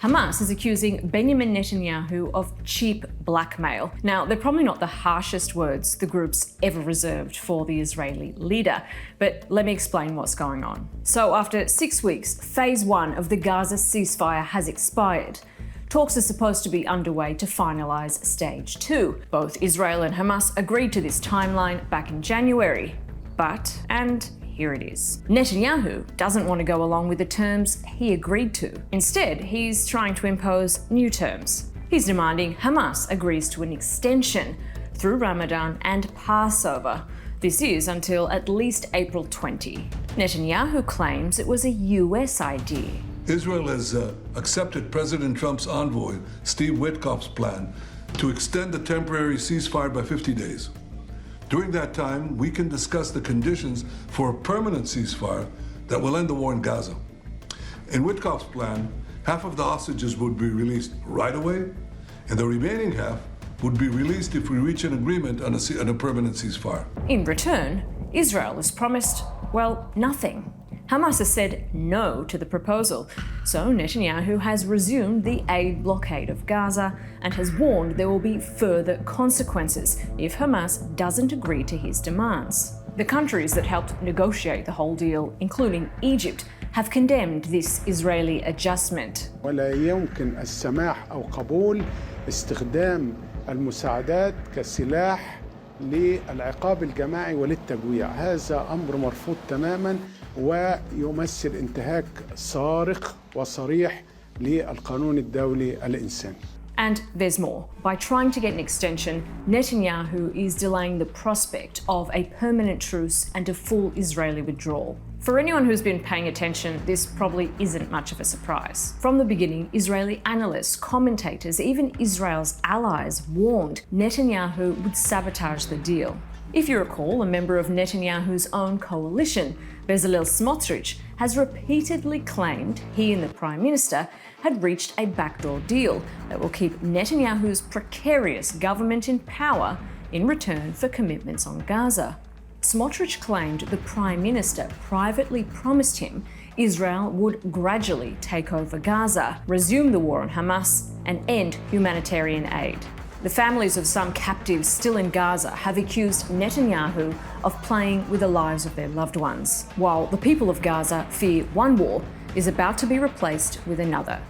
Hamas is accusing Benjamin Netanyahu of cheap blackmail. Now, they're probably not the harshest words the group's ever reserved for the Israeli leader, but let me explain what's going on. So after 6 weeks, phase 1 of the Gaza ceasefire has expired. Talks are supposed to be underway to finalize stage 2. Both Israel and Hamas agreed to this timeline back in January. And here it is. Netanyahu doesn't want to go along with the terms he agreed to. Instead, he's trying to impose new terms. He's demanding Hamas agrees to an extension through Ramadan and Passover. This is until at least April 20. Netanyahu claims it was a US idea. Israel has accepted President Trump's envoy, Steve Witkoff's plan to extend the temporary ceasefire by 50 days. During that time, we can discuss the conditions for a permanent ceasefire that will end the war in Gaza. In Witkoff's plan, half of the hostages would be released right away, and the remaining half would be released if we reach an agreement on a permanent ceasefire. In return, Israel has promised, well, nothing. Hamas has said no to the proposal, so Netanyahu has resumed the aid blockade of Gaza and has warned there will be further consequences if Hamas doesn't agree to his demands. The countries that helped negotiate the whole deal, including Egypt, have condemned this Israeli adjustment. ولا يمكن السماح أو قبول استخدام المساعدات كسلاح للعقاب الجماعي وللتجويع. هذا أمر مرفوض تماماً ويمثل انتهاك صارخ وصريح للقانون الدولي الإنساني. And there's more. By trying to get an extension, Netanyahu is delaying the prospect of a permanent truce and a full Israeli withdrawal. For anyone who's been paying attention, this probably isn't much of a surprise. From the beginning, Israeli analysts, commentators, even Israel's allies warned Netanyahu would sabotage the deal. If you recall, a member of Netanyahu's own coalition, Bezalel Smotrich, has repeatedly claimed he and the Prime Minister had reached a backdoor deal that will keep Netanyahu's precarious government in power in return for commitments on Gaza. Smotrich claimed the Prime Minister privately promised him Israel would gradually take over Gaza, resume the war on Hamas, and end humanitarian aid. The families of some captives still in Gaza have accused Netanyahu of playing with the lives of their loved ones, while the people of Gaza fear one war is about to be replaced with another.